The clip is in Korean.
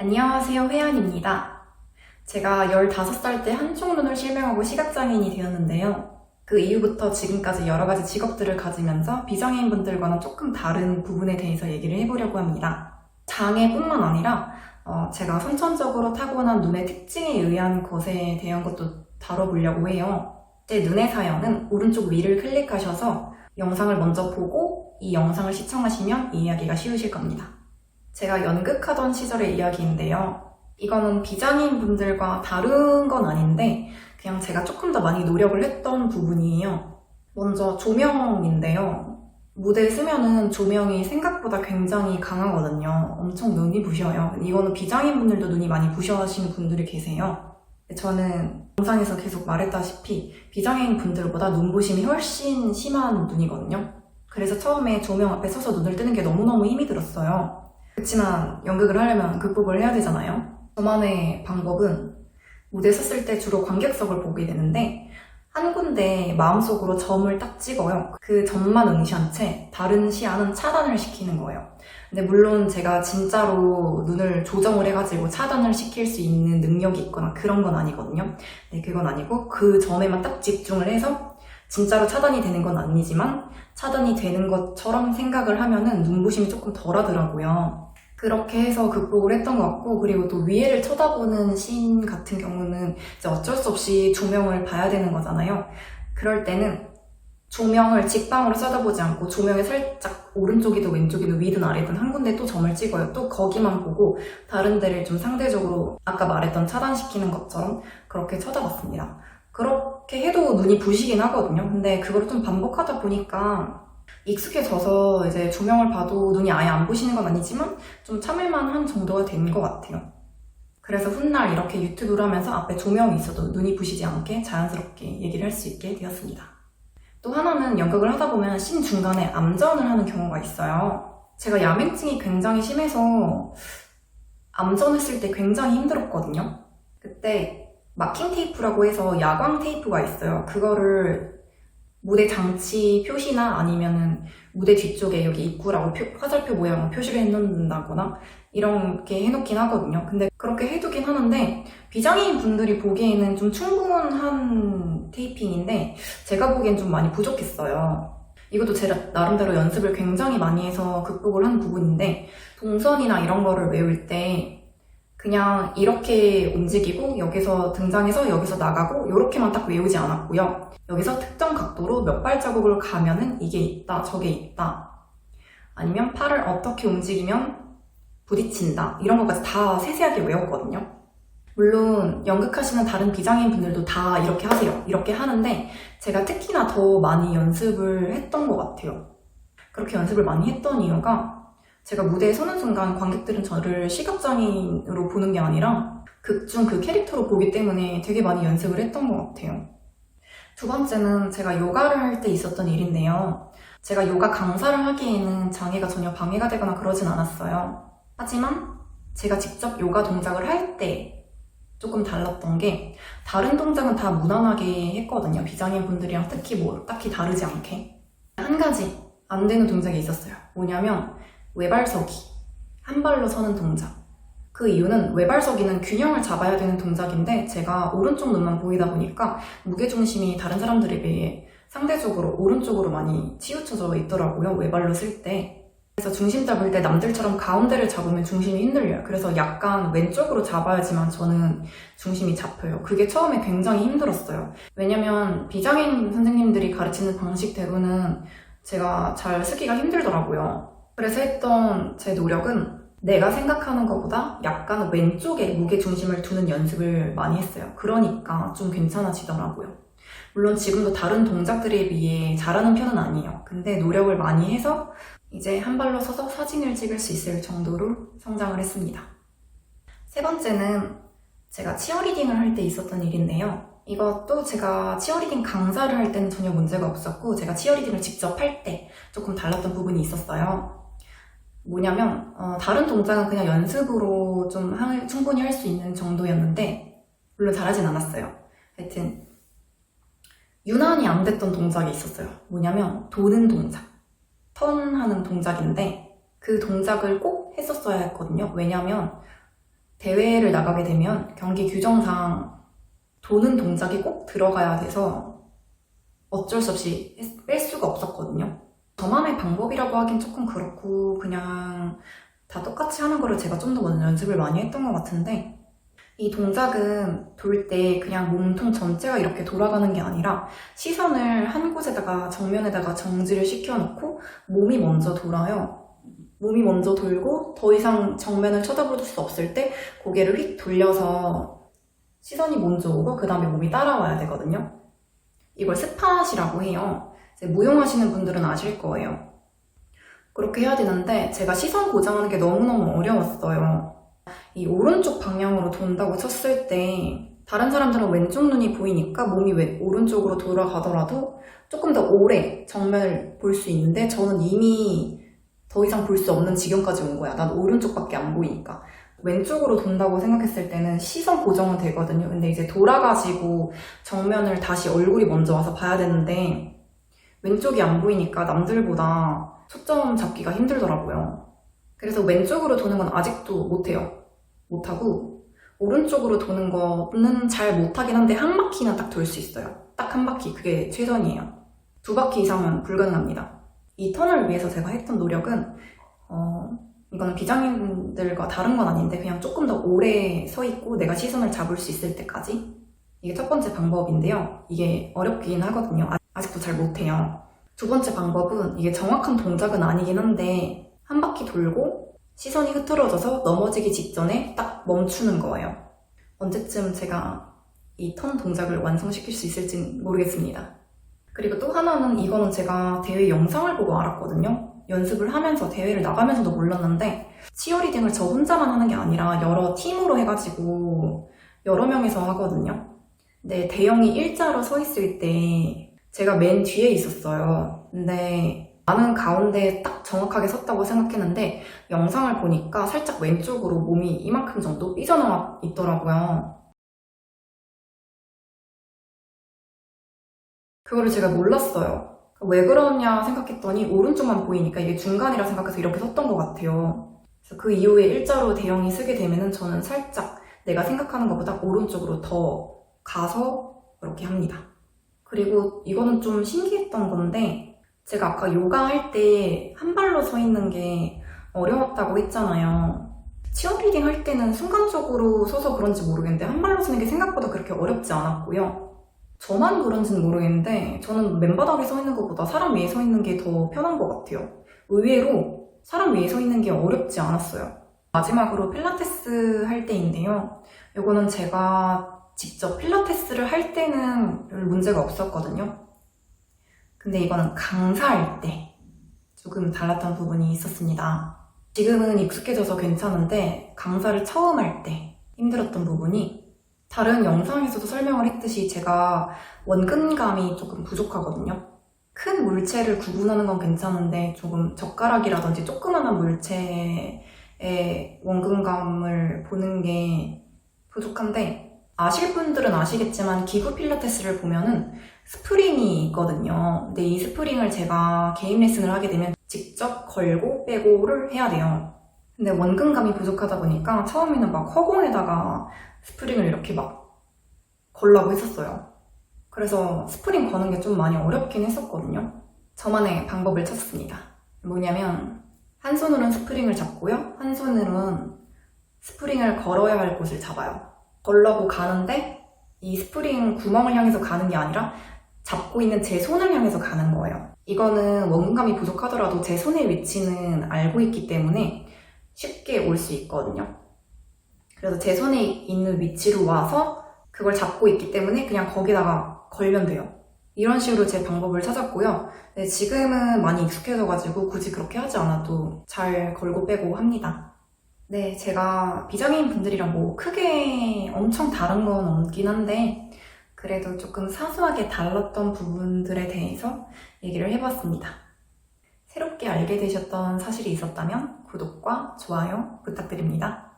안녕하세요, 혜연입니다. 제가 15살 때 한쪽 눈을 실명하고 시각장애인이 되었는데요. 그 이후부터 지금까지 여러 가지 직업들을 가지면서 비장애인분들과는 조금 다른 부분에 대해서 얘기를 해보려고 합니다. 장애뿐만 아니라 제가 선천적으로 타고난 눈의 특징에 의한 것에 대한 것도 다뤄보려고 해요. 제 눈의 사연은 오른쪽 위를 클릭하셔서 영상을 먼저 보고 이 영상을 시청하시면 이해하기가 쉬우실 겁니다. 제가 연극하던 시절의 이야기인데요. 이거는 비장애인 분들과 다른 건 아닌데 그냥 제가 조금 더 많이 노력을 했던 부분이에요. 먼저 조명인데요. 무대에 쓰면은 조명이 생각보다 굉장히 강하거든요. 엄청 눈이 부셔요. 이거는 비장애인 분들도 눈이 많이 부셔하시는 분들이 계세요. 저는 영상에서 계속 말했다시피 비장애인 분들보다 눈부심이 훨씬 심한 눈이거든요. 그래서 처음에 조명 앞에 서서 눈을 뜨는 게 너무너무 힘이 들었어요. 그렇지만 연극을 하려면 극복을 해야 되잖아요. 저만의 방법은 무대에 섰을 때 주로 관객석을 보게 되는데 한 군데 마음속으로 점을 딱 찍어요. 그 점만 응시한 채 다른 시야는 차단을 시키는 거예요. 근데 물론 제가 진짜로 눈을 조정을 해가지고 차단을 시킬 수 있는 능력이 있거나 그런 건 아니거든요. 네, 그건 아니고 그 점에만 딱 집중을 해서 진짜로 차단이 되는 건 아니지만 차단이 되는 것처럼 생각을 하면은 눈부심이 조금 덜하더라고요. 그렇게 해서 극복을 했던 것 같고, 그리고 또 위에를 쳐다보는 씬 같은 경우는 이제 어쩔 수 없이 조명을 봐야 되는 거잖아요. 그럴 때는 조명을 직방으로 쏟아보지 않고 조명에 살짝 오른쪽이든 왼쪽이든 위든 아래든 한 군데 또 점을 찍어요. 또 거기만 보고 다른 데를 좀 상대적으로 아까 말했던 차단시키는 것처럼 그렇게 쳐다봤습니다. 그렇게 해도 눈이 부시긴 하거든요. 근데 그걸 좀 반복하다 보니까 익숙해져서 이제 조명을 봐도 눈이 아예 안 부시는 건 아니지만 좀 참을만한 정도가 된 것 같아요. 그래서 훗날 이렇게 유튜브를 하면서 앞에 조명이 있어도 눈이 부시지 않게 자연스럽게 얘기를 할 수 있게 되었습니다. 또 하나는 연극을 하다 보면 씬 중간에 암전을 하는 경우가 있어요. 제가 야맹증이 굉장히 심해서 암전했을 때 굉장히 힘들었거든요. 그때 마킹 테이프라고 해서 야광 테이프가 있어요. 그거를 무대 장치 표시나 아니면은 무대 뒤쪽에 여기 입구라고 화살표 모양으로 표시를 해놓는다거나 이렇게 해놓긴 하거든요. 근데 그렇게 해두긴 하는데 비장애인 분들이 보기에는 좀 충분한 테이핑인데 제가 보기엔 좀 많이 부족했어요. 이것도 제가 나름대로 연습을 굉장히 많이 해서 극복을 한 부분인데 동선이나 이런 거를 외울 때 그냥 이렇게 움직이고 여기서 등장해서 여기서 나가고 이렇게만 딱 외우지 않았고요. 여기서 특정 각도로 몇 발자국을 가면은 이게 있다, 저게 있다. 아니면 팔을 어떻게 움직이면 부딪힌다. 이런 것까지 다 세세하게 외웠거든요. 물론 연극하시는 다른 비장애인 분들도 다 이렇게 하세요. 이렇게 하는데 제가 특히나 더 많이 연습을 했던 것 같아요. 그렇게 연습을 많이 했던 이유가 제가 무대에 서는 순간 관객들은 저를 시각장애인으로 보는 게 아니라 극중 그 캐릭터로 보기 때문에 되게 많이 연습을 했던 것 같아요. 두 번째는 제가 요가를 할 때 있었던 일인데요. 제가 요가 강사를 하기에는 장애가 전혀 방해가 되거나 그러진 않았어요. 하지만 제가 직접 요가 동작을 할 때 조금 달랐던 게 다른 동작은 다 무난하게 했거든요. 비장애인 분들이랑 특히 딱히 다르지 않게. 한 가지 안 되는 동작이 있었어요. 뭐냐면 외발서기, 한 발로 서는 동작. 그 이유는 외발서기는 균형을 잡아야 되는 동작인데 제가 오른쪽 눈만 보이다 보니까 무게중심이 다른 사람들에 비해 상대적으로 오른쪽으로 많이 치우쳐져 있더라고요, 외발로 쓸 때. 그래서 중심 잡을 때 남들처럼 가운데를 잡으면 중심이 흔들려요. 그래서 약간 왼쪽으로 잡아야지만 저는 중심이 잡혀요. 그게 처음에 굉장히 힘들었어요. 왜냐면 비장애인 선생님들이 가르치는 방식대로는 제가 잘 쓰기가 힘들더라고요. 그래서 했던 제 노력은 내가 생각하는 것보다 약간 왼쪽에 무게중심을 두는 연습을 많이 했어요. 그러니까 좀 괜찮아지더라고요. 물론 지금도 다른 동작들에 비해 잘하는 편은 아니에요. 근데 노력을 많이 해서 이제 한 발로 서서 사진을 찍을 수 있을 정도로 성장을 했습니다. 세 번째는 제가 치어리딩을 할 때 있었던 일인데요. 이것도 제가 치어리딩 강사를 할 때는 전혀 문제가 없었고 제가 치어리딩을 직접 할 때 조금 달랐던 부분이 있었어요. 뭐냐면 다른 동작은 그냥 연습으로 좀 충분히 할 수 있는 정도였는데 물론 잘하진 않았어요. 하여튼 유난히 안 됐던 동작이 있었어요. 뭐냐면 도는 동작, 턴하는 동작인데 그 동작을 꼭 했었어야 했거든요. 왜냐면 대회를 나가게 되면 경기 규정상 도는 동작이 꼭 들어가야 돼서 어쩔 수 없이 뺄 수가 없었거든요. 저만의 방법이라고 하긴 조금 그렇고 그냥 다 똑같이 하는 거를 제가 좀 더 먼저 연습을 많이 했던 것 같은데, 이 동작은 돌 때 그냥 몸통 전체가 이렇게 돌아가는 게 아니라 시선을 한 곳에다가 정면에다가 정지를 시켜놓고 몸이 먼저 돌아요. 몸이 먼저 돌고 더 이상 정면을 쳐다볼 수 없을 때 고개를 휙 돌려서 시선이 먼저 오고 그 다음에 몸이 따라와야 되거든요. 이걸 스팟이라고 해요. 이제 무용하시는 분들은 아실 거예요. 그렇게 해야 되는데 제가 시선 고정하는 게 너무너무 어려웠어요. 이 오른쪽 방향으로 돈다고 쳤을 때 다른 사람들은 왼쪽 눈이 보이니까 몸이 왜 오른쪽으로 돌아가더라도 조금 더 오래 정면을 볼 수 있는데 저는 이미 더 이상 볼 수 없는 지경까지 온 거야. 난 오른쪽밖에 안 보이니까. 왼쪽으로 돈다고 생각했을 때는 시선 고정은 되거든요. 근데 이제 돌아가지고 정면을 다시 얼굴이 먼저 와서 봐야 되는데 왼쪽이 안 보이니까 남들보다 초점 잡기가 힘들더라고요. 그래서 왼쪽으로 도는 건 아직도 못해요. 못하고 오른쪽으로 도는 거는 잘 못하긴 한데 한 바퀴는 딱 돌 수 있어요. 딱 한 바퀴. 그게 최선이에요. 2바퀴 이상은 불가능합니다. 이 턴을 위해서 제가 했던 노력은 이거는 비장애인들과 다른 건 아닌데 그냥 조금 더 오래 서 있고 내가 시선을 잡을 수 있을 때까지. 이게 첫 번째 방법인데요. 이게 어렵긴 하거든요. 아직도 잘 못해요. 두 번째 방법은 이게 정확한 동작은 아니긴 한데 한 바퀴 돌고 시선이 흐트러져서 넘어지기 직전에 딱 멈추는 거예요. 언제쯤 제가 이 턴 동작을 완성시킬 수 있을지 모르겠습니다. 그리고 또 하나는 이거는 제가 대회 영상을 보고 알았거든요. 연습을 하면서 대회를 나가면서도 몰랐는데 치어리딩을 저 혼자만 하는 게 아니라 여러 팀으로 해가지고 여러 명이서 하거든요. 근데 대형이 일자로 서 있을 때 제가 맨 뒤에 있었어요. 근데 나는 가운데 딱 정확하게 섰다고 생각했는데 영상을 보니까 살짝 왼쪽으로 몸이 이만큼 정도 삐져나와 있더라고요. 그거를 제가 몰랐어요. 왜 그러냐 생각했더니 오른쪽만 보이니까 이게 중간이라 생각해서 이렇게 섰던 것 같아요. 그래서 그 이후에 일자로 대형이 쓰게 되면은 저는 살짝 내가 생각하는 것보다 오른쪽으로 더 가서 그렇게 합니다. 그리고 이거는 좀 신기했던 건데 제가 아까 요가 할 때 한 발로 서 있는 게 어려웠다고 했잖아요. 치어리딩 할 때는 순간적으로 서서 그런지 모르겠는데 한 발로 서는 게 생각보다 그렇게 어렵지 않았고요. 저만 그런지는 모르겠는데 저는 맨바닥에 서 있는 것보다 사람 위에 서 있는 게 더 편한 것 같아요. 의외로 사람 위에 서 있는 게 어렵지 않았어요. 마지막으로 필라테스 할 때인데요. 이거는 제가 직접 필라테스를 할 때는 별 문제가 없었거든요. 근데 이거는 강사할 때 조금 달랐던 부분이 있었습니다. 지금은 익숙해져서 괜찮은데 강사를 처음 할 때 힘들었던 부분이 다른 영상에서도 설명을 했듯이 제가 원근감이 조금 부족하거든요. 큰 물체를 구분하는 건 괜찮은데 조금 젓가락이라든지 조그마한 물체의 원근감을 보는 게 부족한데 아실 분들은 아시겠지만 기구 필라테스를 보면은 스프링이 있거든요. 근데 이 스프링을 제가 개인 레슨을 하게 되면 직접 걸고 빼고를 해야 돼요. 근데 원근감이 부족하다 보니까 처음에는 막 허공에다가 스프링을 이렇게 막 걸라고 했었어요. 그래서 스프링 거는 게 좀 많이 어렵긴 했었거든요. 저만의 방법을 찾았습니다. 뭐냐면 한 손으로는 스프링을 잡고요. 한 손으로는 스프링을 걸어야 할 곳을 잡아요. 걸려고 가는데 이 스프링 구멍을 향해서 가는 게 아니라 잡고 있는 제 손을 향해서 가는 거예요. 이거는 원근감이 부족하더라도 제 손의 위치는 알고 있기 때문에 쉽게 올 수 있거든요. 그래서 제 손에 있는 위치로 와서 그걸 잡고 있기 때문에 그냥 거기다가 걸면 돼요. 이런 식으로 제 방법을 찾았고요. 네, 지금은 많이 익숙해져가지고 굳이 그렇게 하지 않아도 잘 걸고 빼고 합니다. 네, 제가 비장애인 분들이랑 뭐 크게 엄청 다른 건 없긴 한데 그래도 조금 사소하게 달랐던 부분들에 대해서 얘기를 해봤습니다. 새롭게 알게 되셨던 사실이 있었다면 구독과 좋아요 부탁드립니다.